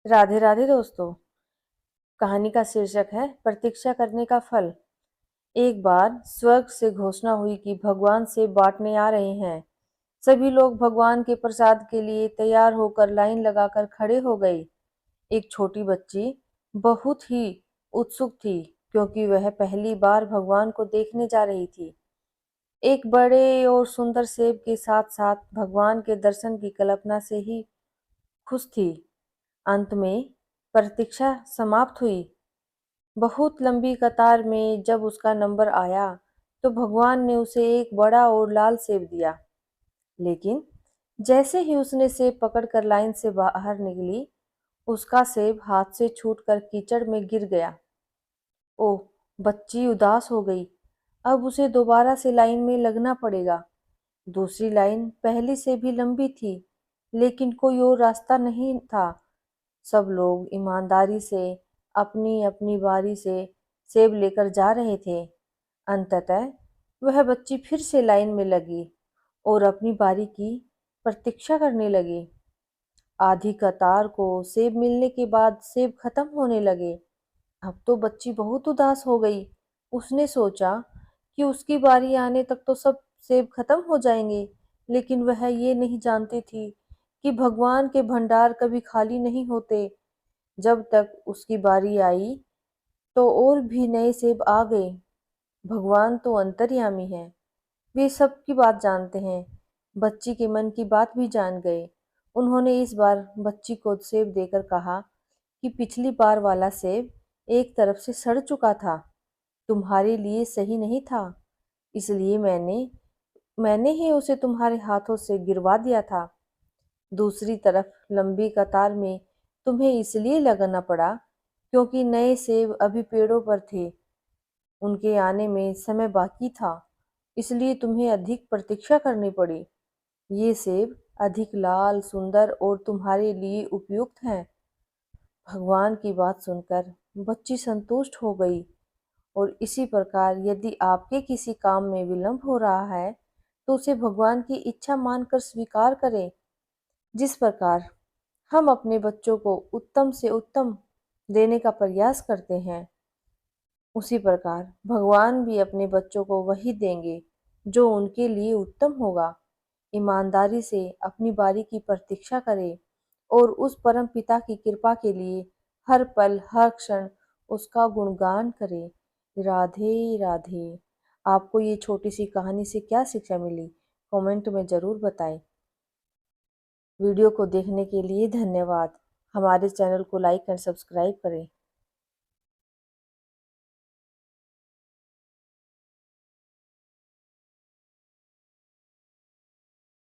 राधे राधे दोस्तों। कहानी का शीर्षक है प्रतीक्षा करने का फल। एक बार स्वर्ग से घोषणा हुई कि भगवान सेब बांटने आ रहे हैं। सभी लोग भगवान के प्रसाद के लिए तैयार होकर लाइन लगाकर खड़े हो गए। एक छोटी बच्ची बहुत ही उत्सुक थी, क्योंकि वह पहली बार भगवान को देखने जा रही थी। एक बड़े और सुंदर सेब के साथ साथ भगवान के दर्शन की कल्पना से ही खुश थी। अंत में प्रतीक्षा समाप्त हुई। बहुत लंबी कतार में जब उसका नंबर आया, तो भगवान ने उसे एक बड़ा और लाल सेब दिया। लेकिन जैसे ही उसने सेब पकड़कर लाइन से बाहर निकली, उसका सेब हाथ से छूटकर कीचड़ में गिर गया। ओह! बच्ची उदास हो गई। अब उसे दोबारा से लाइन में लगना पड़ेगा। दूसरी लाइन पहली से भी लंबी थी, लेकिन कोई और रास्ता नहीं था। सब लोग ईमानदारी से अपनी-अपनी बारी से सेब लेकर जा रहे थे। अंततः वह बच्ची फिर से लाइन में लगी और अपनी बारी की प्रतीक्षा करने लगी। आधी कतार को सेब मिलने के बाद सेब खत्म होने लगे। अब तो बच्ची बहुत उदास हो गई। उसने सोचा कि उसकी बारी आने तक तो सब सेब खत्म हो जाएंगे, लेकिन वह ये नहीं जानती थी कि भगवान के भंडार कभी खाली नहीं होते। जब तक उसकी बारी आई, तो और भी नए सेब आ गए। भगवान तो अंतर्यामी है, वे सबकी बात जानते हैं। बच्ची के मन की बात भी जान गए। उन्होंने इस बार बच्ची को सेब देकर कहा कि पिछली बार वाला सेब एक तरफ से सड़ चुका था, तुम्हारे लिए सही नहीं था, इसलिए मैंने मैंने ही उसे तुम्हारे हाथों से गिरवा दिया था। दूसरी तरफ लंबी कतार में तुम्हें इसलिए लगना पड़ा क्योंकि नए सेब अभी पेड़ों पर थे, उनके आने में समय बाकी था, इसलिए तुम्हें अधिक प्रतीक्षा करनी पड़ी। ये सेब अधिक लाल, सुंदर और तुम्हारे लिए उपयुक्त हैं। भगवान की बात सुनकर बच्ची संतुष्ट हो गई। और इसी प्रकार यदि आपके किसी काम में विलंब हो रहा है, तो उसे भगवान की इच्छा मानकर स्वीकार करें। जिस प्रकार हम अपने बच्चों को उत्तम से उत्तम देने का प्रयास करते हैं, उसी प्रकार भगवान भी अपने बच्चों को वही देंगे जो उनके लिए उत्तम होगा। ईमानदारी से अपनी बारी की प्रतीक्षा करें और उस परम पिता की कृपा के लिए हर पल हर क्षण उसका गुणगान करें। राधे राधे। आपको ये छोटी सी कहानी से क्या शिक्षा मिली, कमेंट में ज़रूर बताएं। वीडियो को देखने के लिए धन्यवाद। हमारे चैनल को लाइक एंड सब्सक्राइब करें।